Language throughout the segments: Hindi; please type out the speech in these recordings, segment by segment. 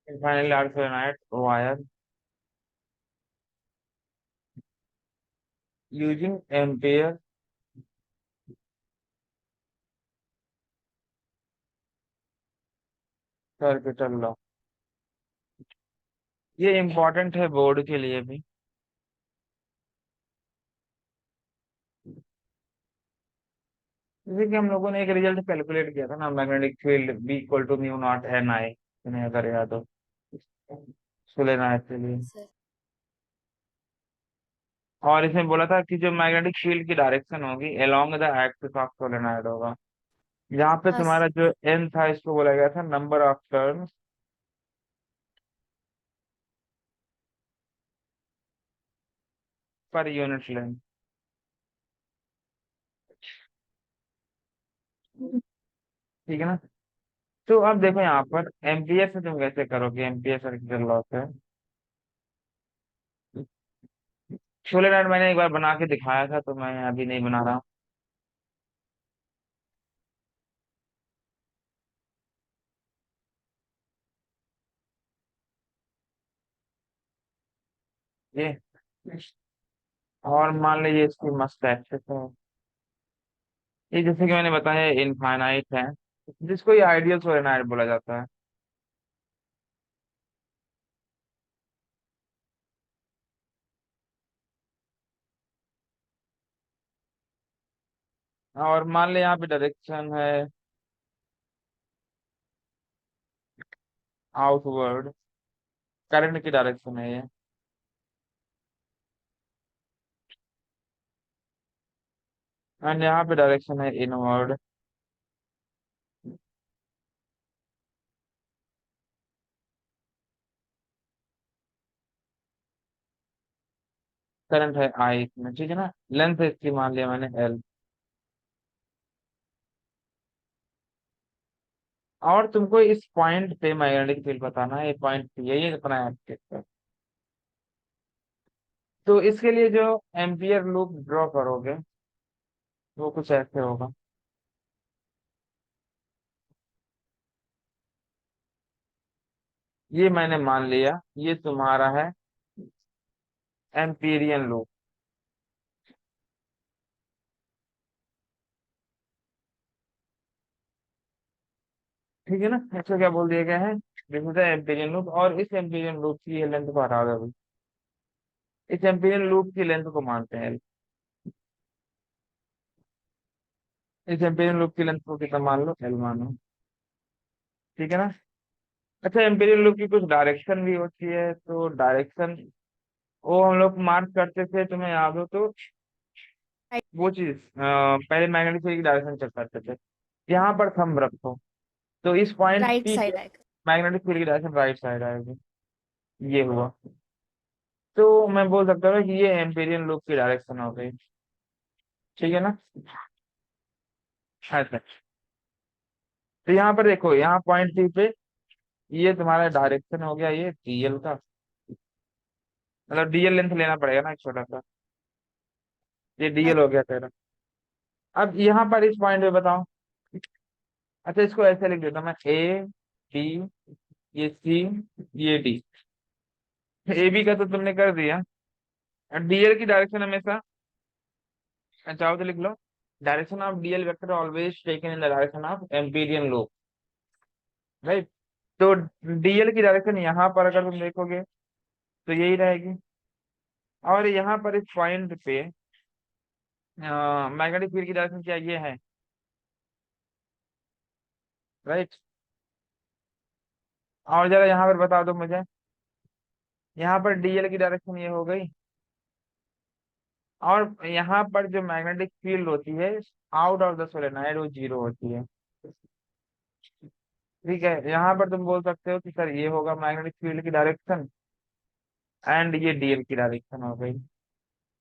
Finally also night wire using ampere circuital law. ये इम्पोर्टेंट है बोर्ड के लिए भी। जैसे कि हम लोगों ने एक रिजल्ट कैलकुलेट किया था ना, magnetic field B equal to mu not an I, तुम्हें अगर याद हो सोलेनोइड के लिए। सर। और इसमें बोला था कि जो मैग्नेटिक फील्ड की डायरेक्शन होगी along the axis of solenoid होगा। यहाँ पे हाँ तुम्हारा सर। जो एन था इसको बोला गया था number of turns per unit length. ठीक है ना। तो अब देखो यहाँ पर एम्पियर से तुम कैसे करोगे, एम्पियर सर्किटल लॉ से। सोलेनोइड मैंने एक बार बना के दिखाया था, तो मैं अभी नहीं बना रहा हूँ। ये और मान लीजिए इसकी मस्त एक्सेस है। ये जैसे कि मैंने बताया इनफाइनाइट है, जिसको ये आइडियल सोलेनोइड बोला जाता है। और मान ले यहाँ पे डायरेक्शन है आउटवर्ड, करंट की डायरेक्शन है ये। एंड यहाँ पे डायरेक्शन है इनवर्ड, करंट है आई इसमें। ठीक है ना। लेंथ इसकी मान लिया मैंने एल। और तुमको इस पॉइंट पे मैग्नेटिक फील्ड बताना है, ये पॉइंट यही इतना है आपके पास। तो इसके लिए जो एम्पियर लूप ड्रॉ करोगे वो कुछ ऐसे होगा। ये मैंने मान लिया ये तुम्हारा है एम्पीरियन लूप। ठीक है ना। इसको क्या बोल दिया गया है, this is the Amperian loop. और इस एम्पीरियन लूप की ये लेंथ को हटा दो अभी। इस एम्पीरियन लूप की लेंथ को मानते हैं L। इस एम्पीरियन लूप की लेंथ को कितना मान लो, एल मानो। ठीक है ना। अच्छा, एम्पीरियन लूप की कुछ डायरेक्शन भी होती है, तो डायरेक्शन वो हम लोग मार्क करते थे, तुम्हें याद हो तो वो चीज पहले मैग्नेटिक फील्ड की डायरेक्शन चेक करते थे। यहाँ पर थंब रखो, तो इस पॉइंट राइट पी साइड पे आएगा। मैग्नेटिक फील्ड की डायरेक्शन राइट साइड आएगी। ये हुआ। तो मैं बोल सकता हूँ कि ये एम्पीरियन लूप की डायरेक्शन हो गई। ठीक है ना। अच्छा, तो यहाँ पर देखो, यहाँ पॉइंट पी पे ये तुम्हारा डायरेक्शन हो गया ये डीएल का, मतलब डीएल लेंथ लेना पड़ेगा ना एक छोटा सा। ये हाँ डीएल हो गया तेरा। अब यहाँ पर इस पॉइंट पे बताओ। अच्छा, इसको ऐसे लिख देता हूँ मैं, ए बी, ये सी, ये डी। ए बी का तो तुमने कर दिया। डीएल की डायरेक्शन हमेशा, चाहो तो लिख लो, direction of DL vector always taken in the direction of amperian loop. Right. तो डीएल की डायरेक्शन यहाँ पर अगर तुम देखोगे तो यही रहेगी। और यहाँ पर इस पॉइंट पे मैग्नेटिक फील्ड की डायरेक्शन क्या ये है, राइट। और जरा यहाँ पर बता दो मुझे, यहाँ पर डीएल की डायरेक्शन ये हो गई। और यहाँ पर जो मैग्नेटिक फील्ड होती है आउट ऑफ द सोलेनोइड वो जीरो होती है। ठीक है। यहाँ पर तुम बोल सकते हो कि सर ये होगा मैग्नेटिक फील्ड की डायरेक्शन, एंड ये डीएल की डायरेक्शन हो गई।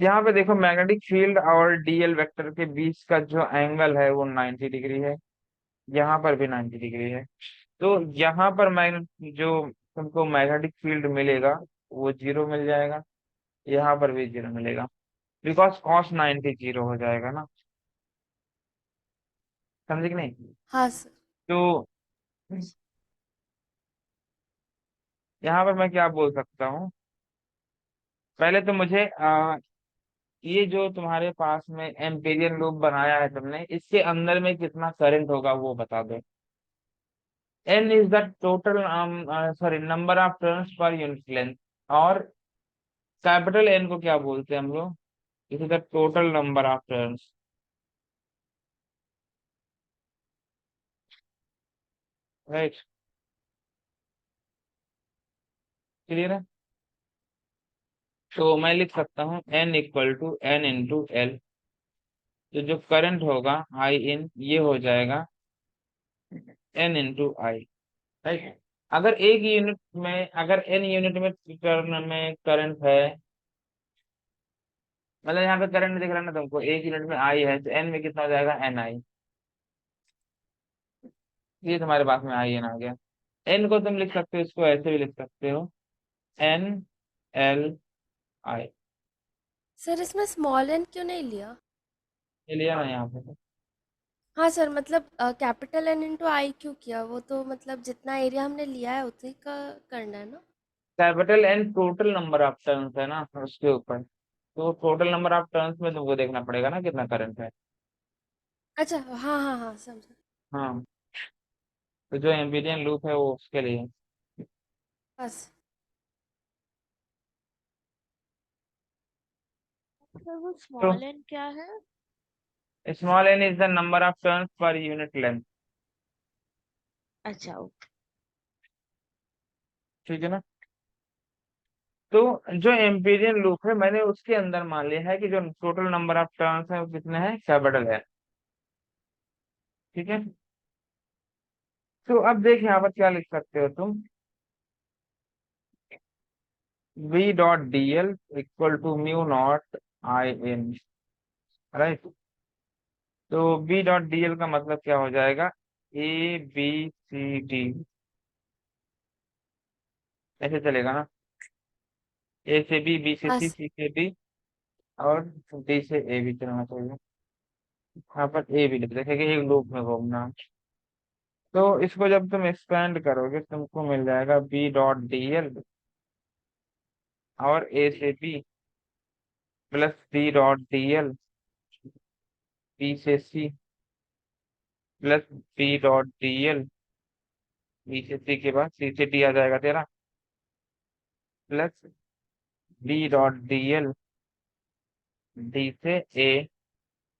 यहाँ पे देखो मैग्नेटिक फील्ड और डीएल वेक्टर के बीच का जो एंगल है वो 90 डिग्री है। यहाँ पर भी 90 डिग्री है। तो यहाँ पर मैग्नेट जो तुमको मैग्नेटिक फील्ड मिलेगा वो जीरो मिल जाएगा, यहाँ पर भी जीरो मिलेगा, बिकॉज कॉस 90 जीरो हो जाएगा ना। समझे कि नहीं। हाँ सर। तो यहाँ पर मैं क्या बोल सकता हूँ, पहले तो मुझे ये जो तुम्हारे पास में एम्पीरियल लूप बनाया है तुमने, इसके अंदर में कितना करंट होगा वो बता दो। N is the total sorry number of turns per unit length, और कैपिटल एन को क्या बोलते हैं हम लोग, it is the total number of turns. Right, clear है। तो मैं लिख सकता हूँ n equal to n into l, तो जो करंट होगा आई इन ये हो जाएगा एन इंटू आई। राइट, अगर एक यूनिट में, अगर एन यूनिट में टर्न में करंट है, मतलब यहाँ पे करंट दिख रहा है ना तुमको, एक यूनिट में आई है, तो एन में कितना हो जाएगा एन आई। ये तुम्हारे पास में आई एन आ गया। एन को तुम लिख सकते हो, इसको ऐसे भी लिख सकते हो, एन एल आई। सर इसमें स्मॉल एन क्यों नहीं लिया? ये लिया ना यहाँ पे। हाँ सर, मतलब कैपिटल एन इंटू आई क्यों किया? वो तो मतलब जितना एरिया हमने लिया है उतनी का करना है ना। Capital n total number of turns है ना उसके ऊपर, तो टोटल नंबर ऑफ टर्न्स में तुमको देखना पड़ेगा ना कितना करंट है। अच्छा, हाँ हाँ हाँ, समझा। हाँ, तो जो एम्पीरियन लूप है वो उसके लिए। बस। सर वो तो स्मॉल एन क्या है? Small n is the number of turns per unit length. अच्छा, ओके। ठीक है ना। तो जो एम्पीरियन लूप है मैंने उसके अंदर मान लिया है कि जो टोटल नंबर ऑफ टर्न्स है वो कितने हैं, कैपिटल है। ठीक है। तो अब देख यहाँ पर क्या लिख सकते हो तुम, v dot D l equal to mu naught I n. Right, तो v डॉट डी एल का मतलब क्या हो जाएगा, ए बी सी डी, ऐसे चलेगा ना, ए से बी से सी, बस। सी से डी, और डी से ए भी चलना चाहिए। यहाँ पर ए भी लिख देखेंगे, एक लूप में घूमना। तो इसको जब तुम एक्सपेंड करोगे तुमको मिल जाएगा बी डॉट डी एल और ए से B plus B dot D L B से C plus B dot D L B से सी के बाद सी से डी आ जाएगा तेरा, plus B dot D l d से ए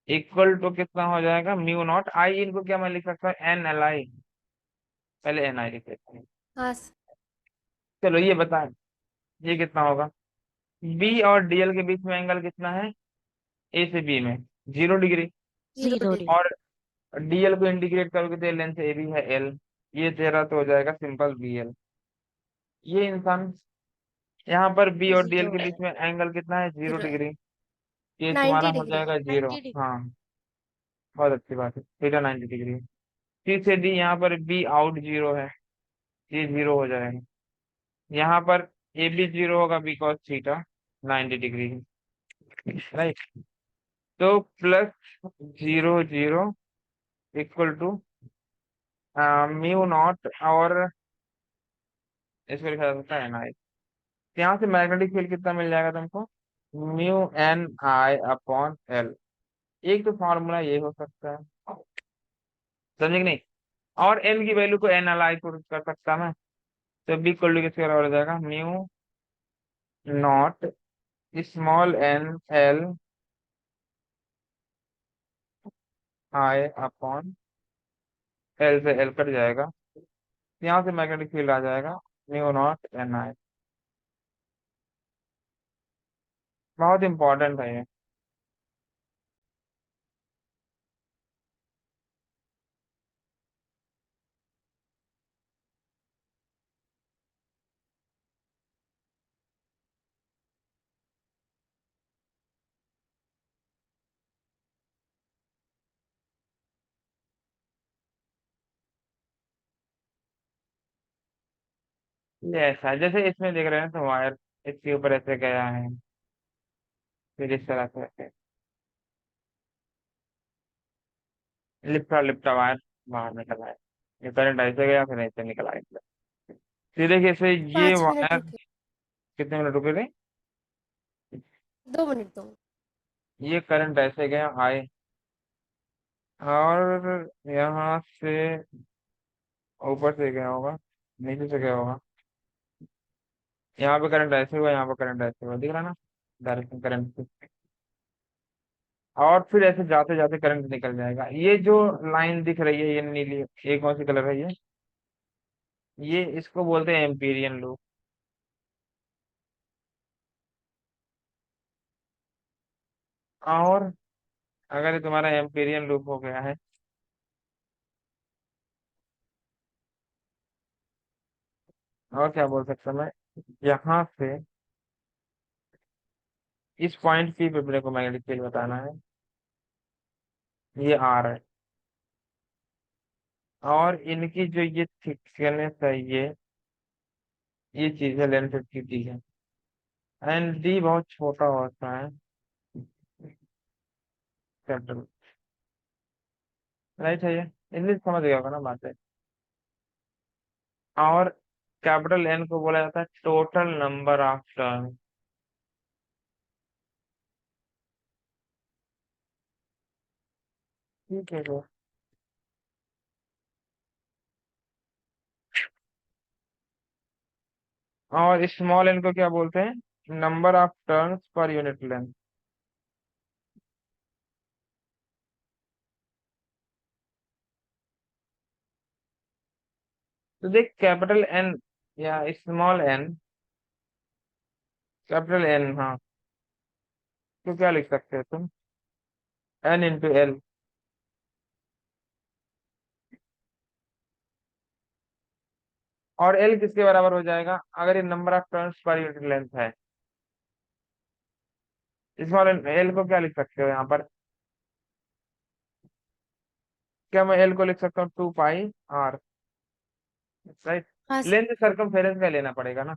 इक्वल टू कितना हो जाएगा, म्यू नॉट आई, इनको क्या मैं लिख सकता हूँ एन एल आई, पहले एन आई लिख लेते हैं। हाँ चलो ये बता, ये कितना होगा, बी और डीएल के बीच में एंगल कितना है, ए से बी में 0 डिग्री, 0 डिग्री। और डीएल को इंटीग्रेट करोगे तो लेंथ ए बी है एल, ये तेरा तो हो जाएगा सिंपल बी एल। ये इंसान, यहाँ पर बी और डीएल जीरो के बीच में एंगल कितना है, जीरो जीरो डिग्री ये तुम्हारा नाइन्टी हो डिग्री जाएगा जीरो। 90 डिग्री। हाँ, बहुत अच्छी बात है, थीटा 90 डिग्री। सी से डी, यहाँ पर बी आउट जीरो है, ये जीरो हो जाएगा। यहाँ पर ए बी जीरो होगा बिकॉज थीटा 90 डिग्री है। राइट, तो plus zero zero equal to mu naught, और इसको लिखा जा सकता है एन आई। यहाँ से मैग्नेटिक फील्ड कितना मिल जाएगा तुमको, mu N I upon L. एक तो फॉर्मूला ये हो सकता है, समझे कि नहीं, और एल की वैल्यू को एन एल आई को कर सकता मैं, तो बी इक्वल टू किसके बराबर हो जाएगा, mu naught small n l I upon l, से एल कट जाएगा, यहाँ से मैग्नेटिक फील्ड आ जाएगा म्यू नॉट एन आई। बहुत इंपॉर्टेंट है ये। ये ऐसा है जैसे इसमें देख रहे हैं तो वायर इसके ऊपर ऐसे गया है, फिर इस तरह से लिपटा लिपटा वायर बाहर निकल आया, ये करंट ऐसे गया फिर ऐसे निकल आया। सीधे से ये 5 मिनट वायर रुके। कितने मिनट रुके थे? 2 मिनट दो। ये करंट ऐसे गया हाई, और यहाँ से ऊपर से गया होगा, नीचे से गया होगा। यहाँ पे करंट ऐसे हुआ, यहाँ पे करंट ऐसे हुआ, दिख रहा ना, डायरेक्शन करंट से। और फिर ऐसे जाते जाते करंट निकल जाएगा। ये जो लाइन दिख रही है ये नीली, ये कौन सी कलर है ये इसको बोलते हैं एम्पीरियन लूप। और अगर ये तुम्हारा एम्पीरियन लूप हो गया है, और क्या बोल सकता मैं, यहाँ से इस पॉइंट पी पे मेरे को मैग्नेटिक फील्ड बताना है। ये आर है, और इनकी जो ये थिकनेस है, ये चीज है, लेंथ की डी है। एंड डी बहुत छोटा होता है, कैपिटल, राइट है ये। इंग्लिश समझ गया होगा ना बात है। और कैपिटल एन को बोला जाता है टोटल नंबर ऑफ टर्न। ठीक है तो। और स्मॉल एन को क्या बोलते हैं? Number of turns per unit length. तो देख, कैपिटल एन या स्मॉल एन, कैपिटल एन, हाँ, तो क्या लिख सकते हो तुम? N into l. और एल किसके बराबर हो जाएगा अगर ये number of turns per unit length है? स्मॉल एन, एल को क्या लिख सकते हो यहाँ पर? क्या मैं एल को लिख सकता हूँ 2 पाई आर, राइट? हाँ सर। लेंथ सरकमफेरेंस का लेना पड़ेगा ना।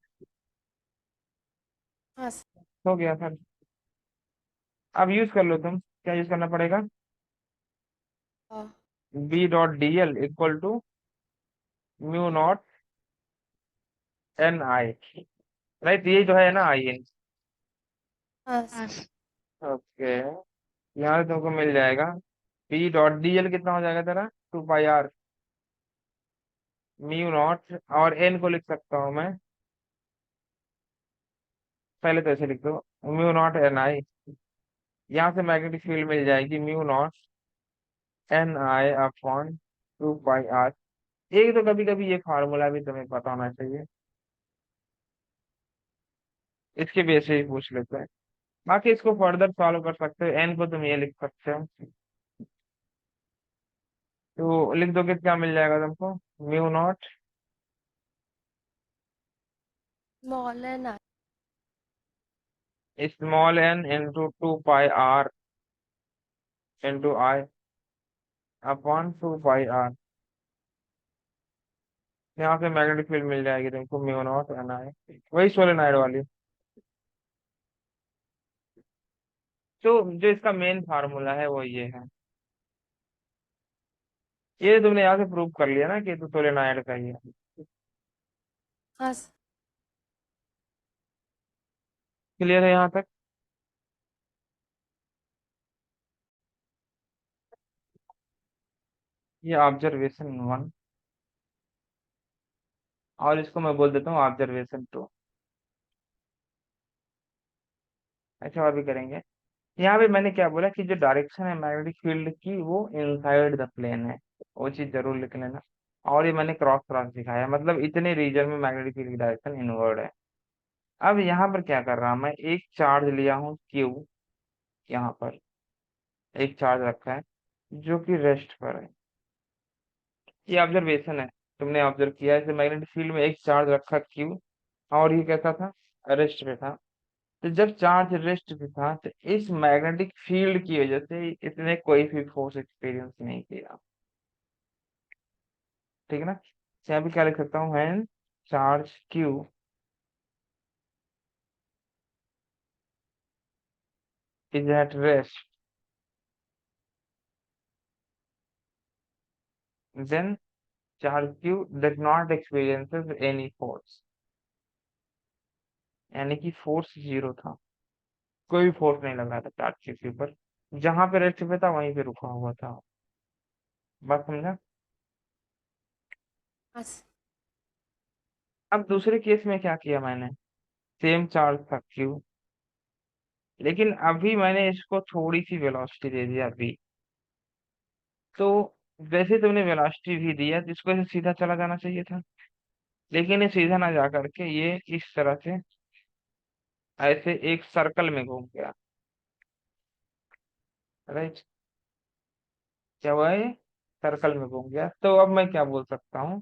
हाँ सर। हो गया सर। अब यूज कर लो तुम, क्या यूज करना पड़ेगा? हाँ। B dot D l equal to mu not an I, right? ये जो है ना आई एन। हाँ सर। हाँ। ओके, यहाँ से तुमको मिल जाएगा बी डॉट डी एल कितना हो जाएगा तेरा? 2 पाई आर म्यू नॉट, और एन को लिख सकता हूँ मैं, पहले तो ऐसे लिख दो, म्यू नॉट एन आई। यहाँ से मैग्नेटिक फील्ड मिल जाएगी mu not an I upon 2 pi r. एक तो कभी कभी ये फार्मूला भी तुम्हें पता होना चाहिए, इसके बेस से ही पूछ लेते हैं। बाकी इसको फर्दर सॉल्व कर सकते हो, एन को तुम ये लिख सकते हो, तो लिख दोगे तो क्या मिल जाएगा तुमको? Mu naught small n I. Small n into 2 pi r into I upon 2 pi r. यहाँ से मैग्नेटिक फील्ड मिल जाएगी तुमको म्यू नॉट एन आई, वही सोलेनाइड वाली। तो जो इसका मेन फार्मूला है वो ये है। ये तुमने यहाँ से प्रूव कर लिया ना कि तो सोलेनाइड का ही है। हाँ सर। क्लियर है यहाँ तक? ये ऑब्जर्वेशन 1, और इसको मैं बोल देता हूँ ऑब्जर्वेशन 2। अच्छा, और भी करेंगे। यहाँ पे मैंने क्या बोला कि जो डायरेक्शन है मैग्नेटिक फील्ड की वो इनसाइड द प्लेन है, वो चीज जरूर लिख लेना। और ये मैंने क्रॉस क्रॉस दिखाया, मतलब इतने रीजन में मैग्नेटिक फील्ड की डायरेक्शन इनवर्ड है। अब यहाँ पर क्या कर रहा हूं मैं, एक चार्ज लिया हूँ क्यू, यहाँ पर एक चार्ज रखा है जो कि रेस्ट पर है। ये ऑब्जर्वेशन है, तुमने ऑब्जर्व किया है मैग्नेटिक फील्ड में एक चार्ज रखा क्यू, और ये कैसा था? रेस्ट पे था। तो जब चार्ज रेस्ट पे था तो इस मैग्नेटिक फील्ड की वजह से इसने कोई भी फोर्स एक्सपीरियंस नहीं किया, ठीक है ना? तो यहाँ पे क्या लिख सकता हूँ, when charge q is at rest, then charge q does not experiences any force, यानी कि फोर्स जीरो था, कोई फोर्स नहीं लगा था चार्ज क्यू के ऊपर, जहां पे रेस्ट पे था वहीं पे रुका हुआ था। बात समझा? हाँ सर। अब दूसरे केस में क्या किया मैंने, सेम चार्ज था क्यू, लेकिन अभी मैंने इसको थोड़ी सी वेलोसिटी दे दिया अभी। तो वैसे तुमने वेलोसिटी भी दिया जिसको ऐसे सीधा चला जाना चाहिए था, लेकिन ये सीधा ना जा करके ये इस तरह से ऐसे एक सर्कल में घूम गया। राइट, क्या हुआ, ये सर्कल में घूम गया। तो अब मैं क्या बोल सकता हूँ,